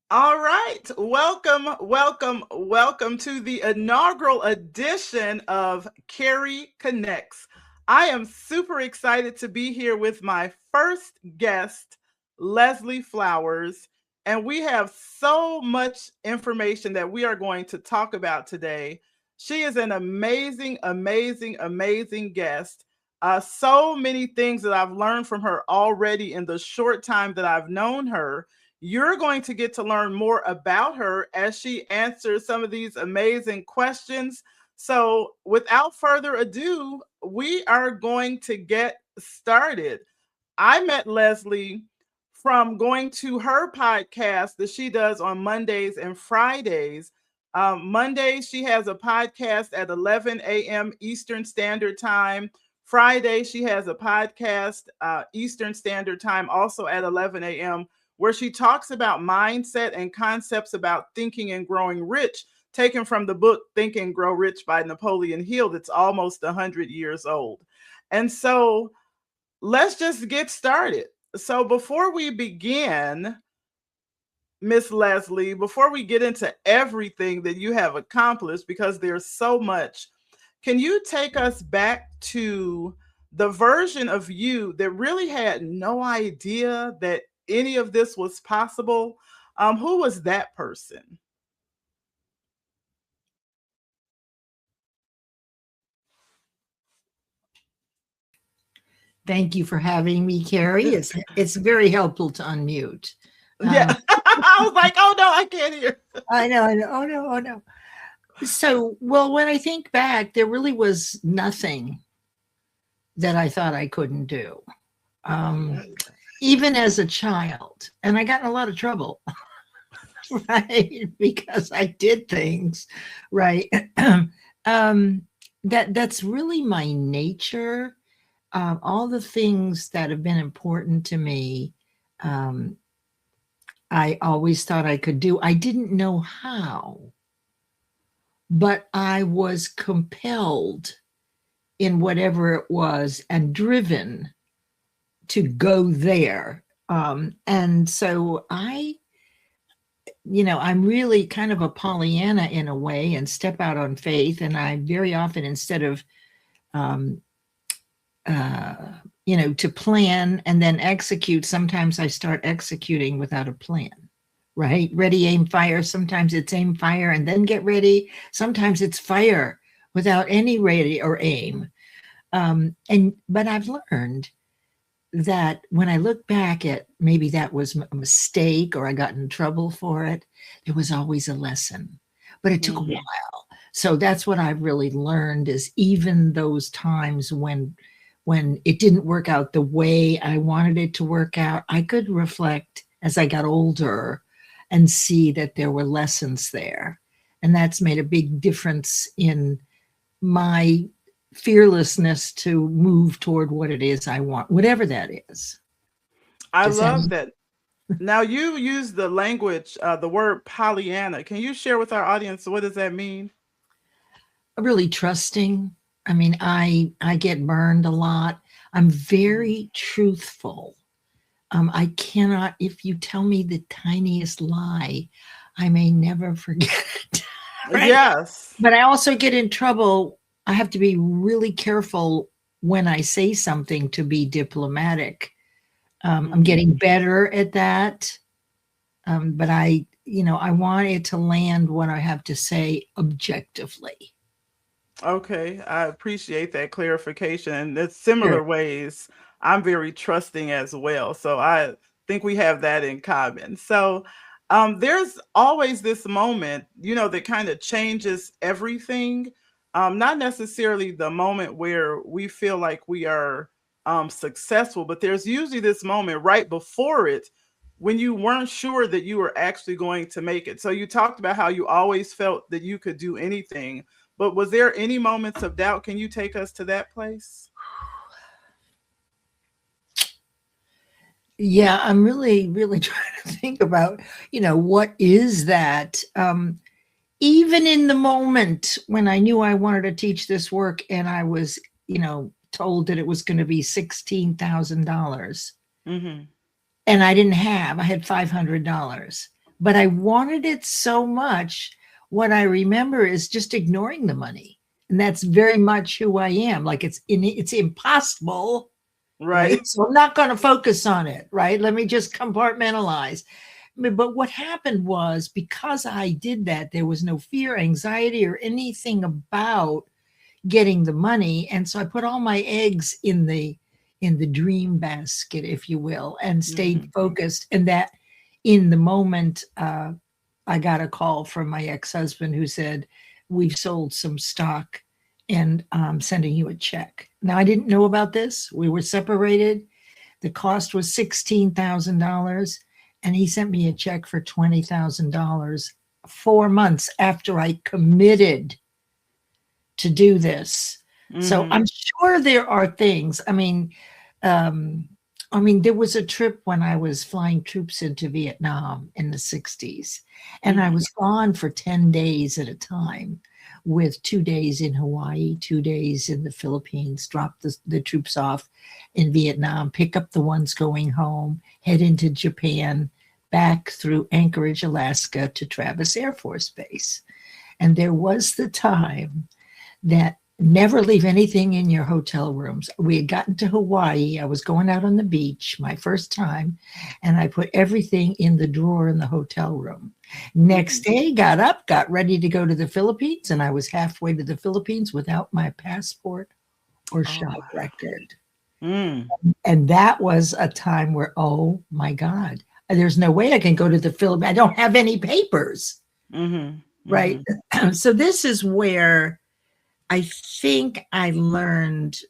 All right. Welcome to the inaugural edition of Carrie Connects. I am super excited to be here with my first guest, Leslie Flowers. And we have so much information that we are going to talk about today. She is an amazing guest. So many things that I've learned from her already in the short time that I've known her. You're going to get to learn more about her as she answers some of these amazing questions. So, without further ado, we are going to get started. I met Leslie from going to her podcast that she does on Mondays and Fridays. Mondays, she has a podcast at 11 a.m. Eastern Standard Time. Friday, she has a podcast Eastern Standard Time, also at 11 a.m., where she talks about mindset and concepts about thinking and growing rich, taken from the book Think and Grow Rich by Napoleon Hill, that's almost 100 years old. And so let's just get started. So before we begin, Miss Leslie, before we get into everything that you have accomplished, because there's so much, can you take us back to the version of you that really had no idea that any of this was possible? Who was that person? Thank you for having me, Carrie. It's very helpful to unmute. Yeah, I was like, oh no, I can't hear. I know. Oh no, oh no. So, well, when I think back, there really was nothing that I thought I couldn't do, even as a child. And I got in a lot of trouble, right? Because I did things, right? That's really my nature. All the things that have been important to me, I always thought I could do. I didn't know how, but I was compelled in whatever it was and driven to go there. And so I'm really kind of a Pollyanna in a way and step out on faith. And I very often, instead of, to plan and then execute, sometimes I start executing without a plan, right? Ready, aim, fire. Sometimes it's aim, fire, and then get ready. Sometimes it's fire without any ready or aim. But I've learned that when I look back at maybe that was a mistake or I got in trouble for it, there was always a lesson, but it took a while. So that's what I've really learned is even those times when it didn't work out the way I wanted it to work out, I could reflect as I got older and see that there were lessons there. And that's made a big difference in my fearlessness to move toward what it is I want, whatever that is. I love that. Now you use the language, the word Pollyanna. Can you share with our audience what does that mean? Really trusting. I mean, I get burned a lot. I'm very truthful. I cannot, if you tell me the tiniest lie, I may never forget it. Right? Yes. But I also get in trouble. I have to be really careful when I say something to be diplomatic. I'm getting better at that. But I want it to land what I have to say objectively. Okay, I appreciate that clarification. And in similar ways, I'm very trusting as well. So I think we have that in common. So there's always this moment, that kind of changes everything. Not necessarily the moment where we feel like we are successful, but there's usually this moment right before it when you weren't sure that you were actually going to make it. So you talked about how you always felt that you could do anything. But was there any moments of doubt? Can you take us to that place? Yeah, I'm really, really trying to think about, what is that? Even in the moment when I knew I wanted to teach this work and I was, told that it was going to be $16,000 and I had $500. but I wanted it so much. What I remember is just ignoring the money. And that's very much who I am. Like it's impossible, right? Right. So I'm not going to focus on it, right? Let me just compartmentalize. But what happened was because I did that, there was no fear, anxiety, or anything about getting the money. And so I put all my eggs in the dream basket, if you will, and stayed focused. And that in the moment, I got a call from my ex-husband who said, we've sold some stock and I'm sending you a check. Now I didn't know about this. We were separated. The cost was $16,000. And he sent me a check for $20,000 4 months after I committed to do this. So I'm sure there are things. There was a trip when I was flying troops into Vietnam in the 60s, and I was gone for 10 days at a time with 2 days in Hawaii, 2 days in the Philippines, drop the troops off in Vietnam, pick up the ones going home, head into Japan, back through Anchorage, Alaska to Travis Air Force Base. And there was the time that never leave anything in your hotel rooms. We had gotten to Hawaii. I was going out on the beach, my first time, and I put everything in the drawer in the hotel room. Next day, got up, got ready to go to the Philippines, and I was halfway to the Philippines without my passport or shop record. And that was a time where, oh my God, there's no way I can go to the Philippines. I don't have any papers. Right. So this is where I think I learned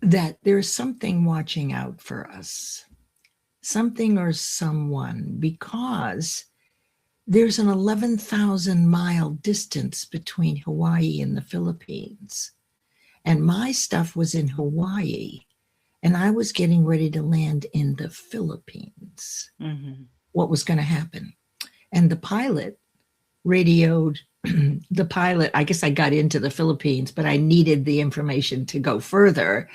that there's something watching out for us, something or someone, because there's an 11,000-mile distance between Hawaii and the Philippines. And my stuff was in Hawaii, and I was getting ready to land in the Philippines. What was going to happen? And the pilot radioed the pilot. I guess I got into the Philippines, but I needed the information to go further.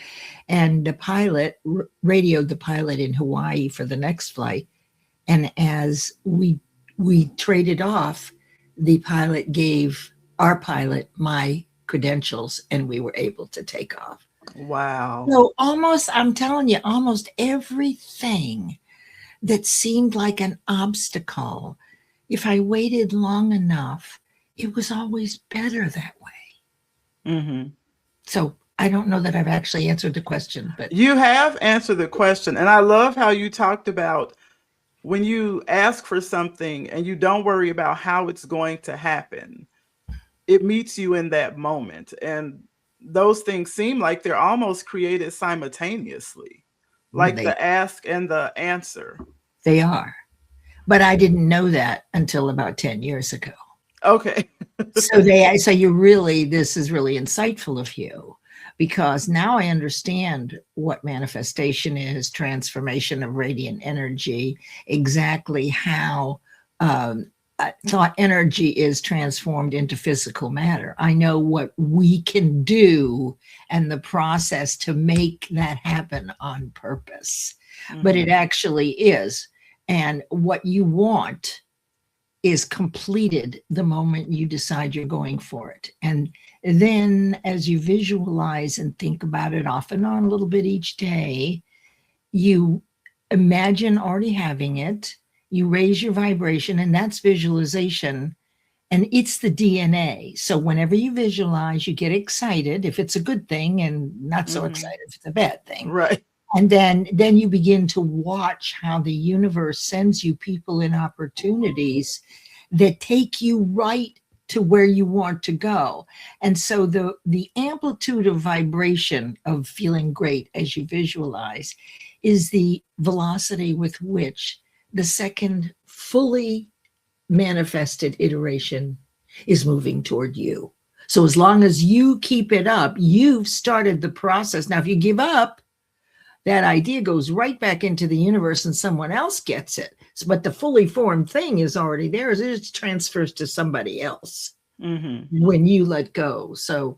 And the pilot radioed the pilot in Hawaii for the next flight. And as we traded off, the pilot gave our pilot my credentials and we were able to take off. Wow. So I'm telling you, almost everything that seemed like an obstacle, if I waited long enough, it was always better that way. So I don't know that I've actually answered the question, but you have answered the question. And I love how you talked about when you ask for something and you don't worry about how it's going to happen, it meets you in that moment. And those things seem like they're almost created simultaneously, like the ask and the answer. They are. But I didn't know that until about 10 years ago. Okay. So this is really insightful of you, because now I understand what manifestation is, transformation of radiant energy, exactly how thought energy is transformed into physical matter. I know what we can do and the process to make that happen on purpose, but it actually is. And what you want is completed the moment you decide you're going for it. And then as you visualize and think about it off and on a little bit each day, you imagine already having it, you raise your vibration, and that's visualization. And it's the DNA. So whenever you visualize, you get excited if it's a good thing and not so excited if it's a bad thing. Right. And then you begin to watch how the universe sends you people and opportunities that take you right to where you want to go. And so the amplitude of vibration of feeling great as you visualize is the velocity with which the second fully manifested iteration is moving toward you. So as long as you keep it up, you've started the process. Now, if you give up, that idea goes right back into the universe and someone else gets it. But the fully formed thing is already there. It transfers to somebody else when you let go. So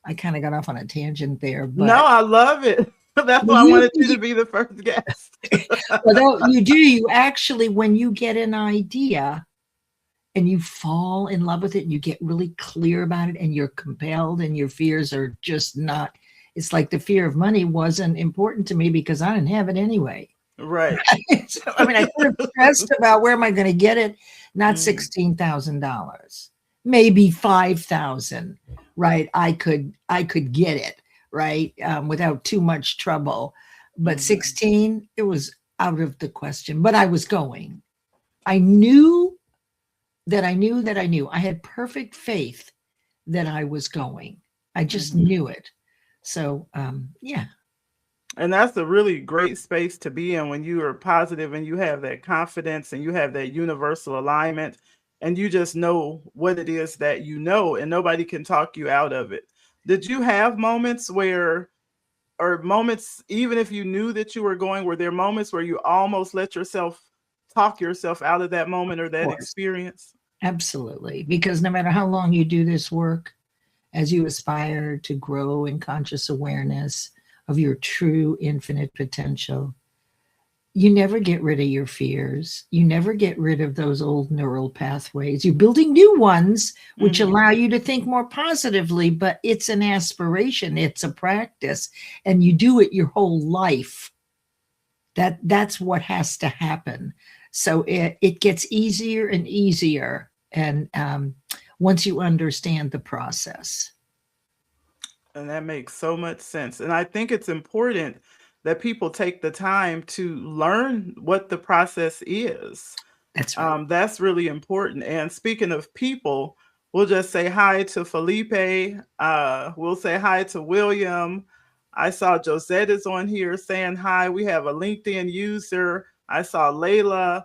I kind of got off on a tangent there. But no, I love it. That's why I You, wanted you to be the first guest. although you do, you actually, when you get an idea and you fall in love with it and you get really clear about it and you're compelled and your fears are just not, it's like the fear of money wasn't important to me because I didn't have it anyway. Right. So, I mean, I could have stressed about where am I going to get it? Not Mhm. $16,000, maybe 5,000, right? I could get it, right? Without too much trouble. But Mhm. 16, it was out of the question, but I was going. I knew that I knew that I knew. I had perfect faith that I was going. I just Mhm. knew it. So, yeah. And that's a really great space to be in when you are positive and you have that confidence and you have that universal alignment and you just know what it is that you know and nobody can talk you out of it. Did you have moments where, or moments, even if you knew that you were going, were there moments where you almost let yourself talk yourself out of that moment or Of that course. experience? Absolutely. Because no matter how long you do this work, as you aspire to grow in conscious awareness of your true infinite potential, you never get rid of your fears. You never get rid of those old neural pathways. You're building new ones, which Hmm. allow you to think more positively, but it's an aspiration, it's a practice, and you do it your whole life. That's what has to happen. So it gets easier and easier, and once you understand the process. And that makes so much sense. And I think it's important that people take the time to learn what the process is. That's right. That's really important. And speaking of people, we'll just say hi to Felipe. We'll say hi to William. I saw Josette is on here saying hi. We have a LinkedIn user. I saw Layla.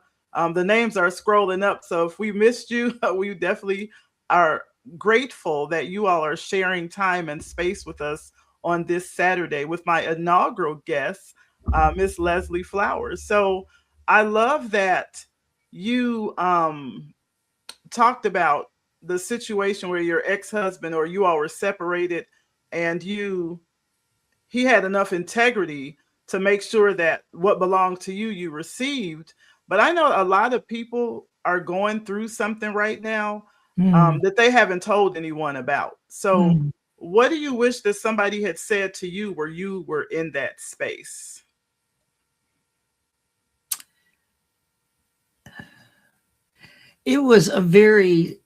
The names are scrolling up. So if we missed you, we definitely are grateful that you all are sharing time and space with us on this Saturday with my inaugural guest, Miss Leslie Flowers. So I love that you talked about the situation where your ex-husband or you all were separated and you he had enough integrity to make sure that what belonged to you you received. But I know a lot of people are going through something right now Mm, that they haven't told anyone about. So mm. what do you wish that somebody had said to you where you were in that space? It was a very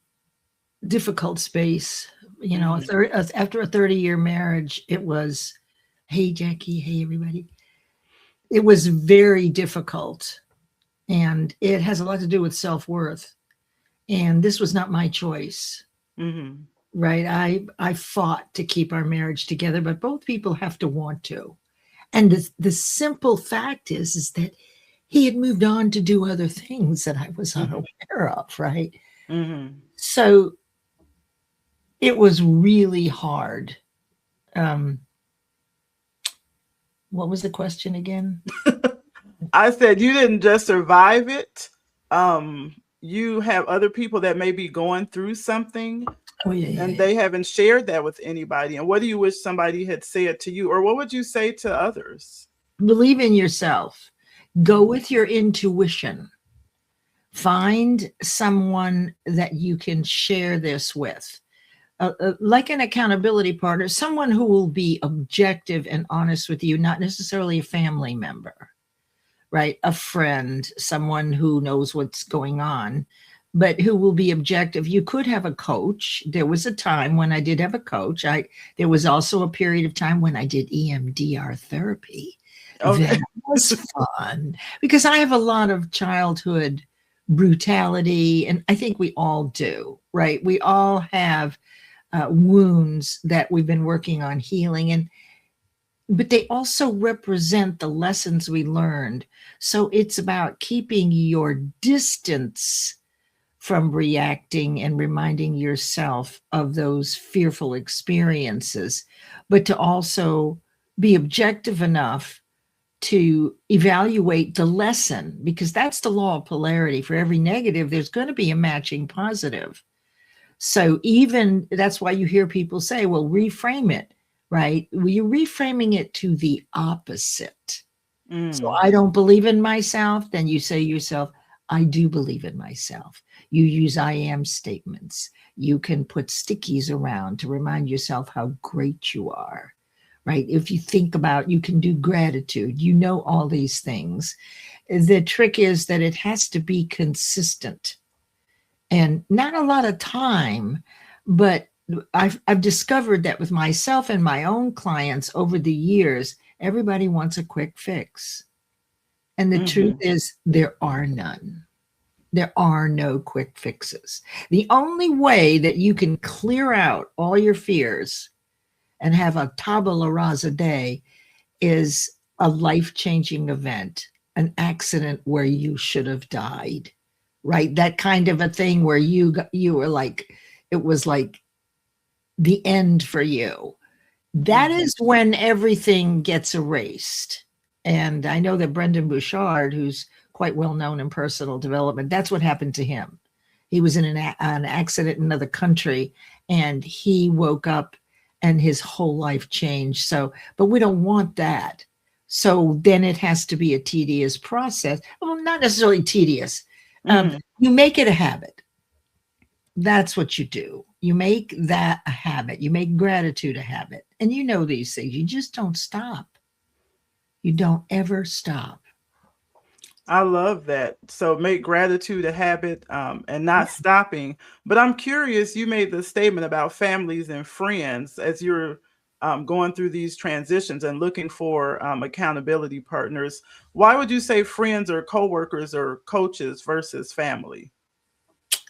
difficult space. Hmm. After a 30-year marriage, it was, hey, Jackie, hey, everybody. It was very difficult. And it has a lot to do with self worth. And this was not my choice, Hmm. right? I fought to keep our marriage together, but both people have to want to. And the simple fact is that he had moved on to do other things that I was Hmm. unaware of, right? Hmm. So it was really hard. Um, what was the question again? I said you didn't just survive it. You have other people that may be going through something Oh, yeah, yeah, and yeah. they haven't shared that with anybody. And what do you wish somebody had said to you, or what would you say to others? Believe in yourself. Go Mhm. with your intuition. Find someone that you can share this with, like an accountability partner, someone who will be objective and honest with you, not necessarily a family member, right? A friend, someone who knows what's going on, but who will be objective. You could have a coach. There was a time when I did have a coach. There was also a period of time when I did EMDR therapy. That Okay. was fun because I have a lot of childhood brutality, and I think we all do, right? We all have wounds that we've been working on healing, and but they also represent the lessons we learned. So it's about keeping your distance from reacting and reminding yourself of those fearful experiences, but to also be objective enough to evaluate the lesson, because that's the law of polarity. For every negative, there's going to be a matching positive. So even that's why you hear people say, well, reframe it, right? Well, you're reframing it to the opposite. So Mm. I don't believe in myself. Then you say to yourself, I do believe in myself. You use I am statements. You can put stickies around to remind yourself how great you are, right? If you think about, you can do gratitude, you know, all these things. The trick is that it has to be consistent and not a lot of time, but I've discovered that with myself and my own clients over the years, everybody wants a quick fix. And the truth Mm-hmm. is, there are none. There are no quick fixes. The only way that you can clear out all your fears and have a tabula rasa day is a life changing event, an accident where you should have died, right? That kind of a thing where you were like, it was like the end for you. That Mm-hmm. is when everything gets erased. And I know that Brendan Bouchard, who's quite well known in personal development, that's what happened to him. He was in an accident in another country and he woke up and his whole life changed. So, but we don't want that. So then it has to be a tedious process. Well, not necessarily tedious. Mm-hmm. You make it a habit. That's what you do. You make that a habit. You make gratitude a habit. And you know these things. You just don't stop. You don't ever stop. I love that. So make gratitude a habit, and Yeah. not stopping. But I'm curious, you made the statement about families and friends as you're going through these transitions and looking for accountability partners. Why would you say friends or coworkers or coaches versus family?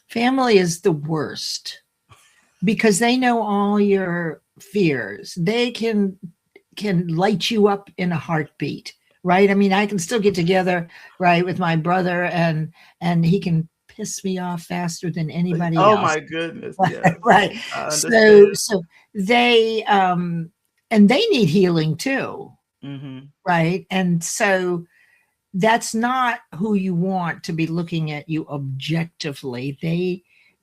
Family is the worst because they know all your fears. They can light you up in a heartbeat, right? I mean, I can still get together, right, with my brother and he can piss me off faster than anybody Oh else. my goodness, yes, Right. I So understand. so they and they need healing too, Hmm. right? And so that's not who you want to be looking at you objectively.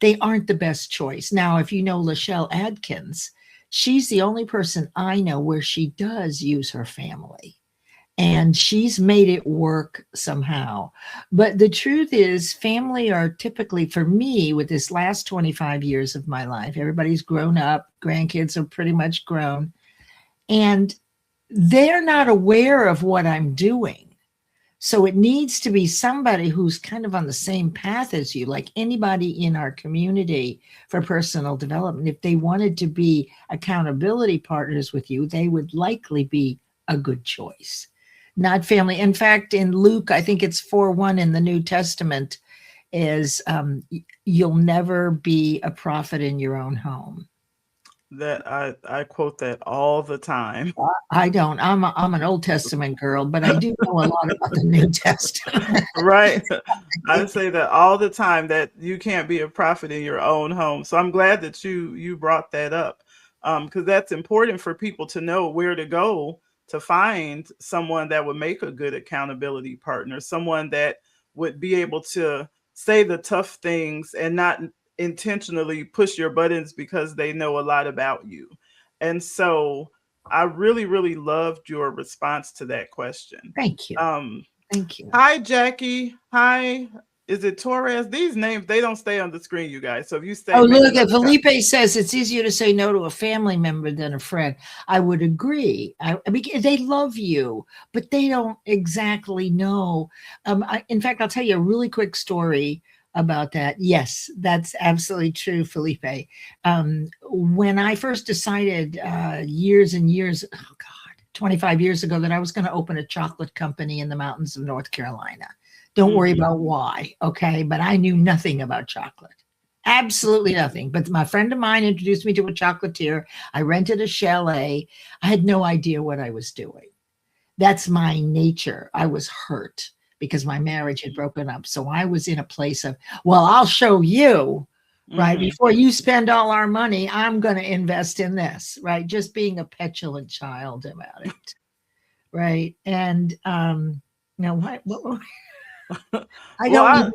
They aren't the best choice. Now, if you know Lachelle Adkins, she's the only person I know where she does use her family and she's made it work somehow. But the truth is, family are typically, for me, with this last 25 years of my life, everybody's grown up, grandkids are pretty much grown, and they're not aware of what I'm doing. So it needs to be somebody who's kind of on the same path as you, like anybody in our community for personal development. If they wanted to be accountability partners with you, they would likely be a good choice, not family. In fact, in Luke, I think it's 4:1 in the New Testament, is you'll never be a prophet in your own home. That I quote that all the time. I don't. I'm an Old Testament girl, but I do know a lot about the New Testament. Right. I say that all the time that you can't be a prophet in your own home. So I'm glad that you brought that up. Because that's important for people to know where to go to find someone that would make a good accountability partner, someone that would be able to say the tough things and not intentionally push your buttons because they know a lot about you. And so I really, really loved your response to that question. Thank you. Um, Thank you. Hi, Jackie. Hi. Is it Torres? These names, they don't stay on the screen, you guys. So if you Oh, say make look, another Felipe says it's easier to say no to a family member than a friend. I would agree. I mean, they love you, but they don't exactly know. In fact, I'll tell you a really quick story about that. Yes, that's absolutely true, Felipe. When I first decided years and years, oh God, 25 years ago, that I was going to open a chocolate company in the mountains of North Carolina. Don't worry Mhm. about why, okay? But I knew nothing about chocolate. Absolutely nothing. But my friend of mine introduced me to a chocolatier. I rented a chalet. I had no idea what I was doing. That's my nature. I was hurt because my marriage had broken up. So I was in a place of, well, I'll show you, right? Mhm. Before you spend all our money, I'm going to invest in this, right? Just being a petulant child about it, right? And now what I Well, don't I even,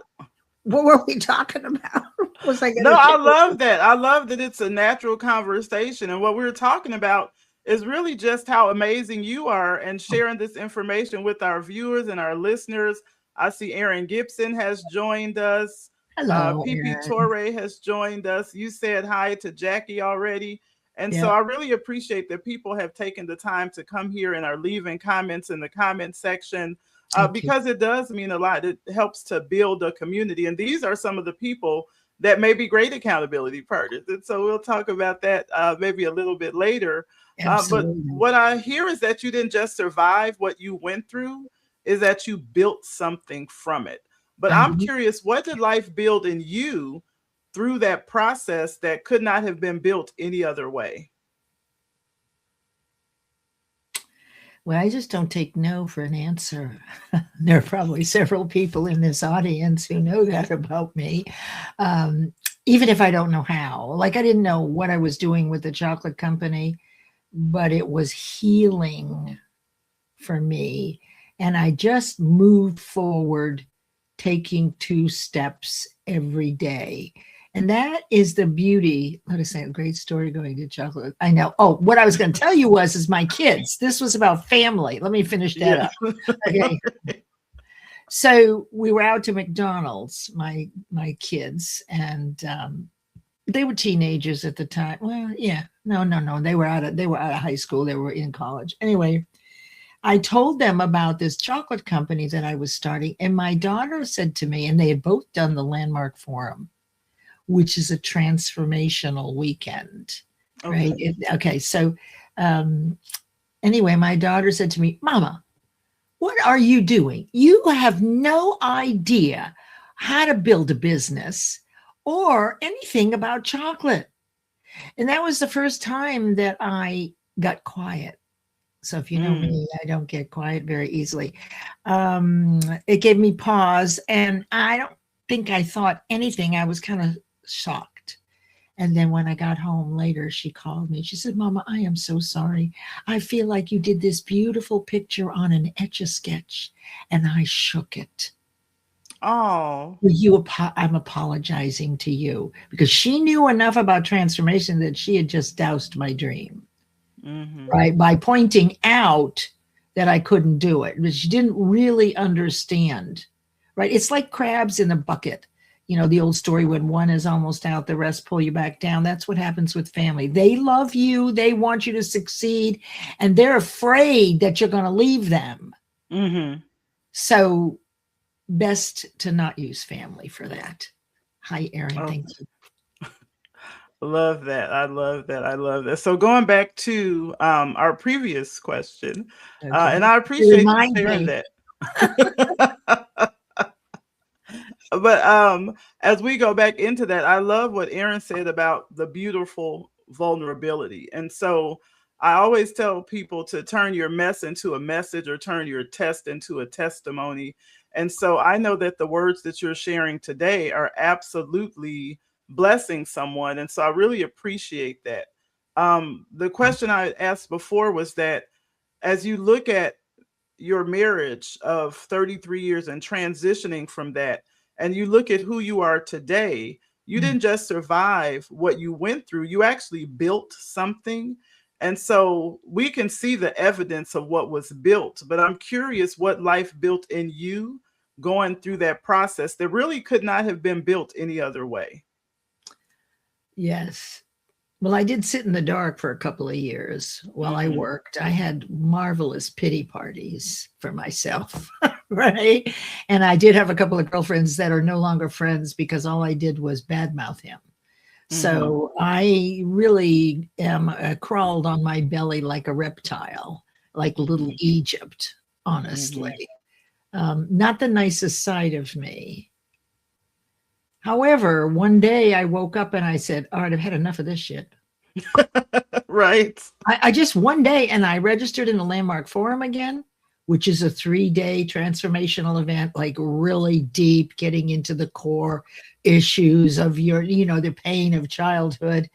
what were we talking about? Was I going no, to I share? love that. I love that it's a natural conversation. And what we were talking about is really just how amazing you are and sharing this information with our viewers and our listeners. I see Aaron Gibson has joined us. Hello, PP Erin. Torre has joined us. You said hi to Jackie already. And so Yeah, I really appreciate that people have taken the time to come here and are leaving comments in the comment section, thank you. because it does mean a lot. It helps to build a community. And these are some of the people that may be great accountability partners. And so we'll talk about that maybe a little bit later. But Absolutely. what I hear is that you didn't just survive what you went through, is that you built something from it. But I'm I curious, what did life build in you through that process that could not have been built any other way? Well, I just don't take no for an answer. There are probably several people in this audience who know that about me. Um, Even if I don't know how. Like I didn't know what I was doing with the chocolate company, but it was healing for me. And I just moved forward, taking 2 steps every day. And that is the beauty. Let us say a great story going to chocolate. I know. Oh, what I was going to tell you is my kids. This was about family. Let me finish that Yeah. up. Okay. So we were out to McDonald's, my kids, and they were teenagers at the time. Well, yeah, no. They were out of high school. They were in college. Anyway, I told them about this chocolate company that I was starting, and my daughter said to me, and they had both done the Landmark Forum, which is a transformational weekend, right? Okay. Okay, so um, anyway, my daughter said to me, Mama, what are you doing? You have no idea how to build a business or anything about chocolate. And that was the first time that I got quiet. So if you know Mm. me, I don't get quiet very easily. It gave me pause, and I don't think I thought anything. I was kind of shocked. And then when I got home later, she called me. She said, Mama, I am so sorry. I feel like you did this beautiful picture on an etch-a-sketch, and I shook it. Oh. I'm apologizing to you, because she knew enough about transformation that she had just doused my dream, Mm-hmm. right? By pointing out that I couldn't do it, but she didn't really understand, right? It's like crabs in a bucket. You know, the old story, when one is almost out, the rest pull you back down. That's what happens with family. They love you, they want you to succeed, and they're afraid that you're going to leave them. Mm-hmm. So, best to not use family for that. Hi, Erin. Oh, Thank you. love that. I love that. I love that. So going back to our previous question, and Okay. I You appreciate you remind sharing me. that. But as we go back into that, I love what Aaron said about the beautiful vulnerability. And so I always tell people to turn your mess into a message or turn your test into a testimony. And so I know that the words that you're sharing today are absolutely blessing someone. And so I really appreciate that. The question I asked before was that as you look at your marriage of 33 years and transitioning from that, and you look at who you are today, you Mm. didn't just survive what you went through, you actually built something. And so we can see the evidence of what was built, but I'm curious what life built in you going through that process that really could not have been built any other way. Yes. Well, I did sit in the dark for a couple of years while I Hmm. worked. I had marvelous pity parties for myself, right? And I did have a couple of girlfriends that are no longer friends because all I did was badmouth him. Hmm. So I really am crawled on my belly like a reptile, like little Egypt, honestly. Hmm. Not the nicest side of me. However, one day I woke up and I said, all right, I've had enough of this shit. Right. I just one day, and I registered in the Landmark Forum again, which is a 3-day transformational event, like really deep, getting into the core issues of the pain of childhood.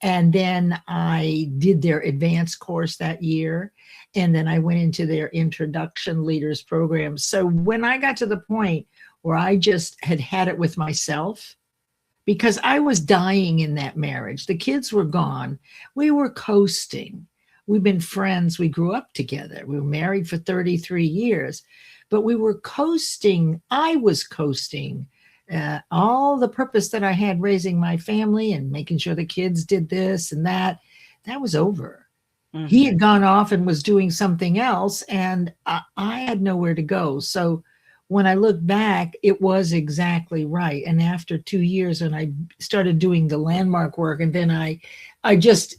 And then I did their advanced course that year. And then I went into their introduction leaders program. So when I got to the point where I just had it with myself, because I was dying in that marriage. The kids were gone. We were coasting. We've been friends. We grew up together. We were married for 33 years, but we were coasting. I was coasting. All the purpose that I had raising my family and making sure the kids did this and that was over. He had gone off and was doing something else, and I had nowhere to go. So when I look back, it was exactly right. And after 2 years, and I started doing the landmark work, and then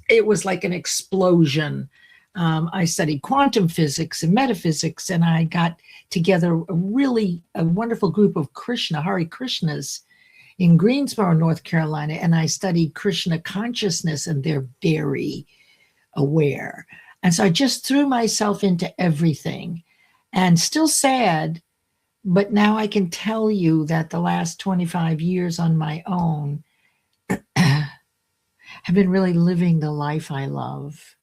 it was like an explosion. I studied quantum physics and metaphysics, and I got together a wonderful group of Hare Krishnas in Greensboro, North Carolina, and I studied Krishna consciousness, and they're very aware. And so I just threw myself into everything, and still sad, but now I can tell you that the last 25 years on my own have been really living the life I love.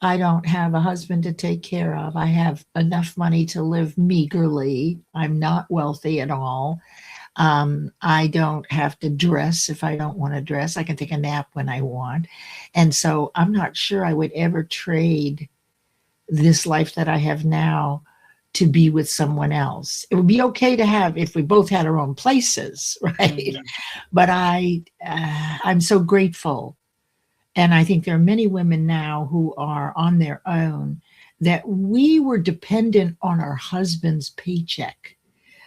I don't have a husband to take care of. I have enough money to live meagerly. I'm not wealthy at all. I don't have to dress if I don't want to dress. I can take a nap when I want. And so I'm not sure I would ever trade this life that I have now to be with someone else. It would be okay to have if we both had our own places, right? Mm-hmm. But I'm so grateful. And I think there are many women now who are on their own, that we were dependent on our husband's paycheck.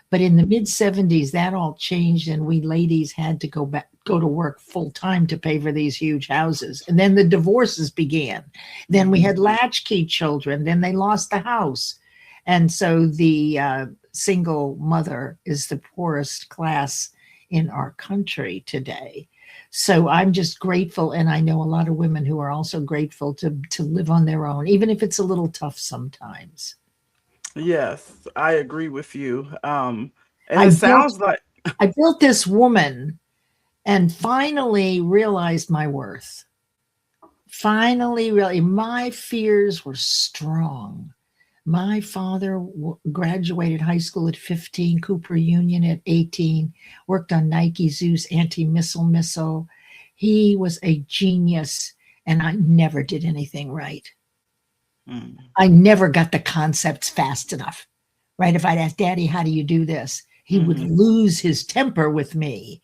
But in the mid-70s, that all changed, and we ladies had to go to work full time to pay for these huge houses. And then the divorces began. Then we had latchkey children. Then they lost the house. And so the single mother is the poorest class in our country today. So I'm just grateful, and I know a lot of women who are also grateful to live on their own, even if it's a little tough sometimes. Yes, I agree with you. And it sounds like I built this woman and finally realized my worth. Finally, really, my fears were strong. My father graduated high school at 15, Cooper Union at 18, worked on Nike Zeus anti-missile. He was a genius, and I never did anything right. I never got the concepts fast enough, right? If I'd ask Daddy, how do you do this? He would lose his temper with me.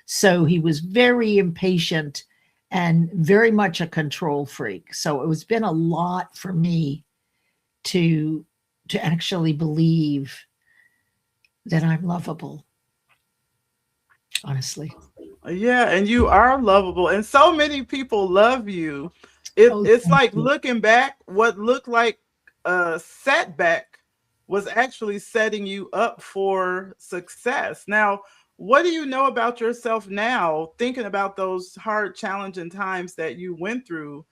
So he was very impatient and very much a control freak. So it was been a lot for me to actually believe that I'm lovable, honestly. Yeah, and you are lovable, and so many people love you. It's like looking back, what looked like a setback was actually setting you up for success. Now, what do you know about yourself now, thinking about those hard, challenging times that you went through,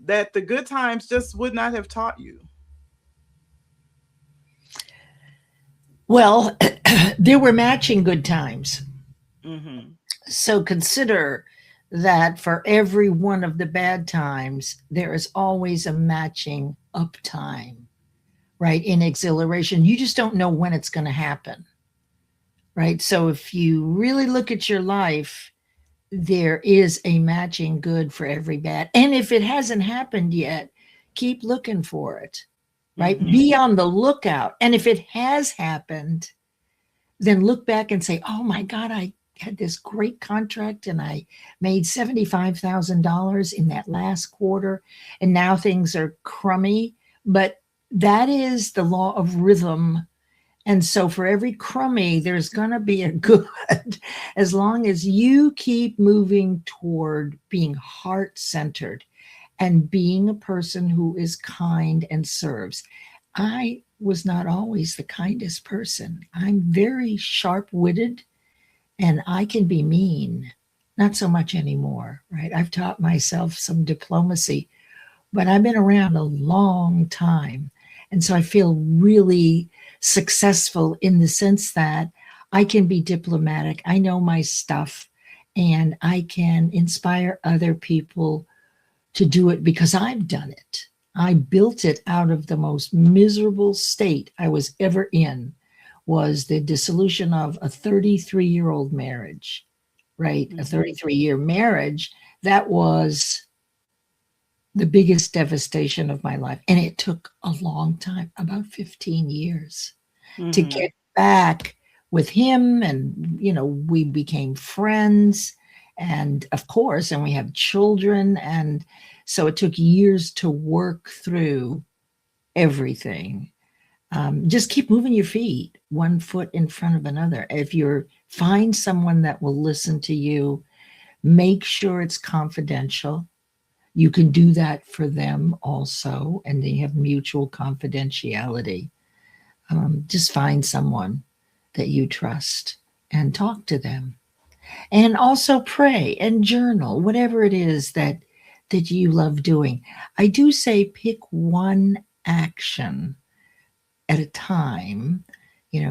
that the good times just would not have taught you? Well, there were matching good times. So consider that for every one of the bad times, there is always a matching up time, right? In exhilaration. You just don't know when it's going to happen, right? So if you really look at your life, there is a matching good for every bad. And if it hasn't happened yet, keep looking for it, right? Be on the lookout. And if it has happened, then look back and say, oh my God, I had this great contract and I made $75,000 in that last quarter. And now things are crummy, but that is the law of rhythm. And so for every crummy, there's going to be a good, as long as you keep moving toward being heart-centered and being a person who is kind and serves. I was not always the kindest person. I'm very sharp-witted and I can be mean, not so much anymore, right? I've taught myself some diplomacy, but I've been around a long time. And so I feel really successful in the sense that I can be diplomatic. I know my stuff and I can inspire other people to do it because I've done it. I built it out of the most miserable state I was ever in, was the dissolution of a 33-year-old marriage, right? A 33-year marriage that was the biggest devastation of my life. And it took a long time, about 15 years, to Mm-hmm. get back with him. And, we became friends. And of course, and we have children. And so it took years to work through everything. Just keep moving your feet, one foot in front of another. If you find someone that will listen to you, make sure it's confidential. You can do that for them also, and they have mutual confidentiality. Just find someone that you trust and talk to them. And also pray and journal, whatever it is that you love doing. I do say pick one action at a time.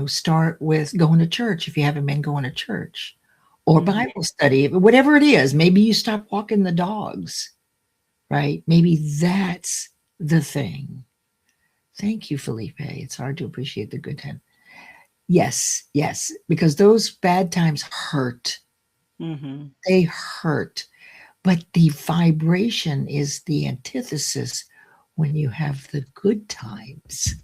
Start with going to church if you haven't been going to church, or Mm-hmm. Bible study, whatever it is. Maybe you stop walking the dogs, right? Maybe that's the thing. Thank you, Felipe. It's hard to appreciate the good time. Yes, yes, because those bad times hurt. Mm-hmm. They hurt. But the vibration is the antithesis when you have the good times,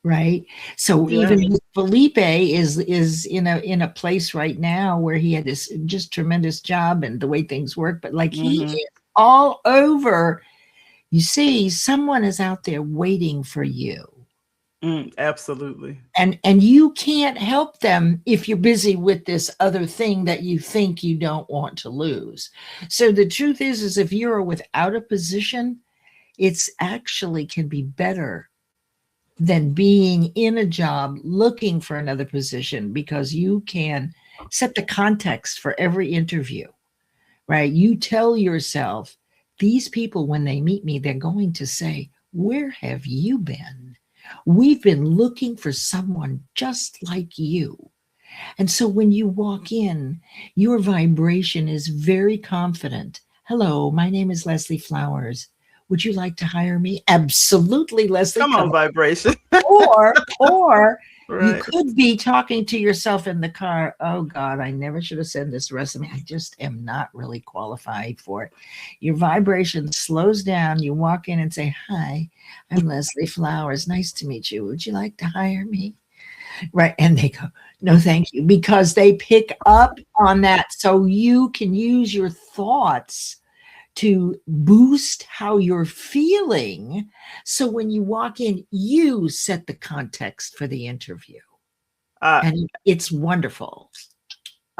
right? So Yes. even with Felipe is in a place right now where he had this just tremendous job and the way things work, but like he Mm-hmm. is all over. You see, someone is out there waiting for you. Absolutely. And you can't help them if you're busy with this other thing that you think you don't want to lose. So the truth is if you're without a position, it's actually can be better than being in a job looking for another position, because you can set the context for every interview, right? You tell yourself, these people, when they meet me, they're going to say, where have you been? We've been looking for someone just like you. And so when you walk in, your vibration is very confident. Hello, my name is Leslie Flowers. Would you like to hire me? Absolutely, Leslie, Come on, come vibration. or you Right. could be talking to yourself in the car. Oh God, I never should have sent this resume. I just am not really qualified for it. Your vibration slows down. You walk in and say, hi, I'm Leslie Flowers. Nice to meet you. Would you like to hire me? Right. And they go, no, thank you, because they pick up on that. So you can use your thoughts to boost how you're feeling. So when you walk in, you set the context for the interview. I And it's wonderful.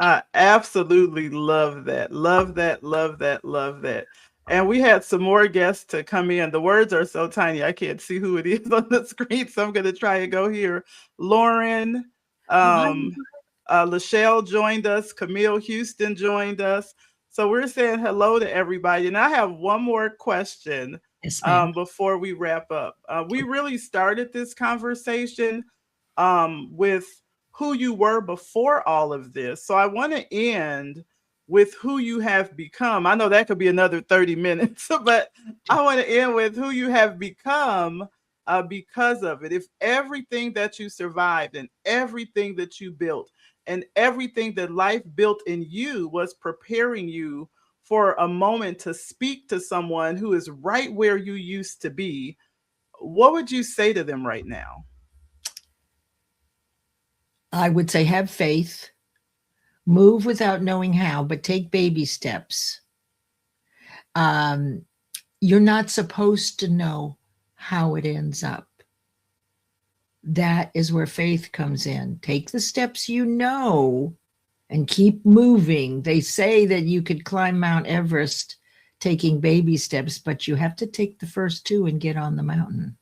I absolutely love that. Love that. Love that. Love that. And we had some more guests to come in. The words are so tiny, I can't see who it is on the screen. So I'm going to try and go here. Lauren, Oh, hi. um, Lachelle joined us. Camille Houston joined us. So we're saying hello to everybody. And I have one more question Yes, ma'am. before we wrap up. We really started this conversation with who you were before all of this. So I want to end with who you have become. I know that could be another 30 minutes, but I want to end with who you have become because of it. If everything that you survived and everything that you built and everything that life built in you was preparing you for a moment to speak to someone who is right where you used to be, what would you say to them right now? I would say have faith, move without knowing how, but take baby steps. Um, you're not supposed to know how it ends up. That is where faith comes in. Take the steps you know and keep moving. They say that you could climb Mount Everest taking baby steps, but you have to take the first two and get on the mountain.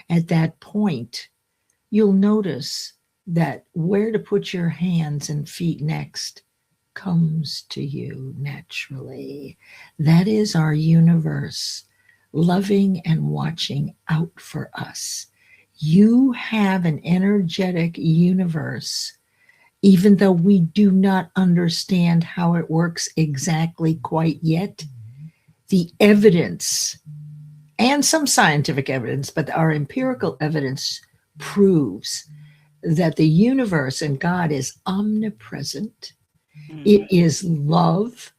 At that point, you'll notice that where to put your hands and feet next comes to you naturally. That is our universe, loving and watching out for us. You have an energetic universe, even though we do not understand how it works exactly quite yet. The evidence, and some scientific evidence, but our empirical evidence proves that the universe and God is omnipresent. It Mm, is love,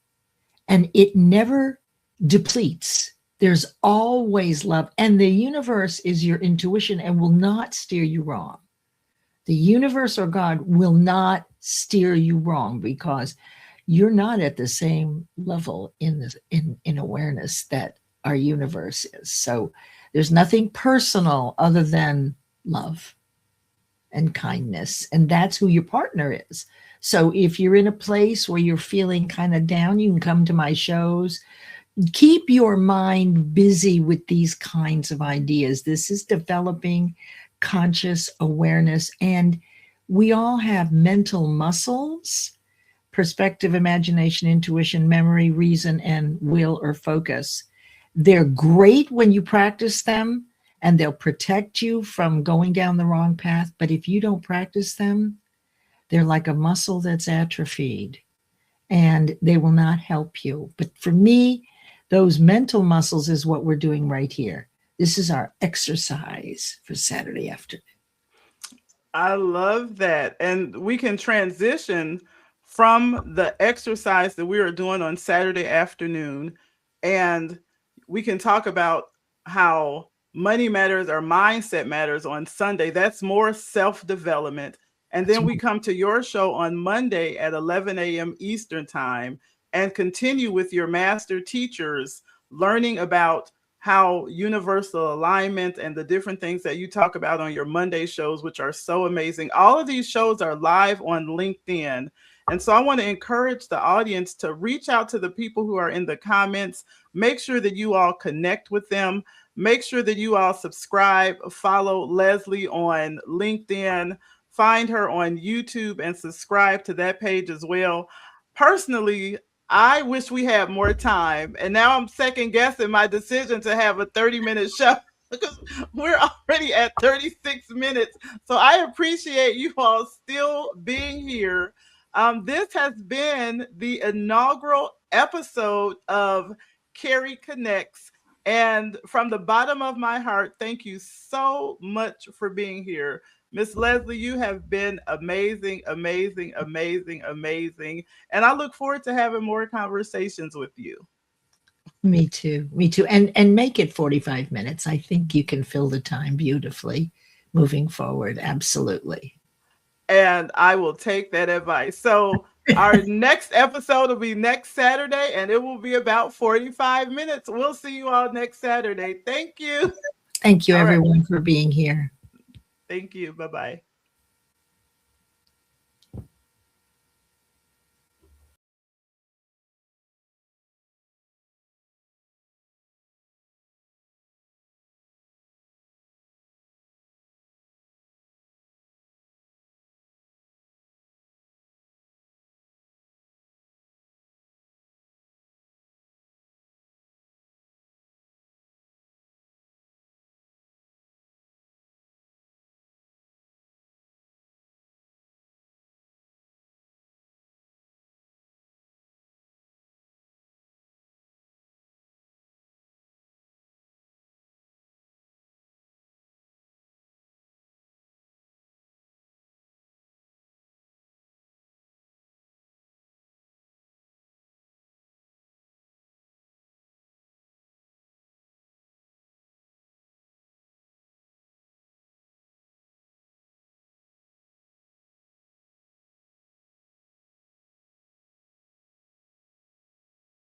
and it never depletes. There's always love. And the universe is your intuition and will not steer you wrong. The universe or God will not steer you wrong because you're not at the same level in this in awareness that our universe is. So there's nothing personal other than love and kindness. And that's who your partner is. So if you're in a place where you're feeling kind of down, you can come to my shows. Keep your mind busy with these kinds of ideas. This is developing conscious awareness. And we all have mental muscles: perspective, imagination, intuition, memory, reason, and will or focus. They're great when you practice them, and they'll protect you from going down the wrong path. But if you don't practice them, they're like a muscle that's atrophied and they will not help you. But for me, those mental muscles is what we're doing right here. This is our exercise for Saturday afternoon. I love that. And we can transition from the exercise that we are doing on Saturday afternoon, and we can talk about how money matters or mindset matters on Sunday. That's more self development. And then we come to your show on Monday at 11 a.m. Eastern Time and continue with your master teachers learning about how universal alignment and the different things that you talk about on your Monday shows, which are so amazing. All of these shows are live on LinkedIn. And so I want to encourage the audience to reach out to the people who are in the comments. Make sure that you all connect with them. Make sure that you all subscribe, follow Leslie on LinkedIn, find her on YouTube and subscribe to that page as well. Personally, I wish we had more time. And now I'm second guessing my decision to have a 30-minute show because we're already at 36 minutes. So I appreciate you all still being here. This has been the inaugural episode of Carrie Connects. And from the bottom of my heart, thank you so much for being here. Miss Leslie, you have been amazing, amazing, amazing, amazing. And I look forward to having more conversations with you. Me too. Me too. And make it 45 minutes. I think you can fill the time beautifully moving forward. Absolutely. And I will take that advice. So our next episode will be next Saturday, and it will be about 45 minutes. We'll see you all next Saturday. Thank you. Thank you, All right. everyone, for being here. Thank you. Bye-bye.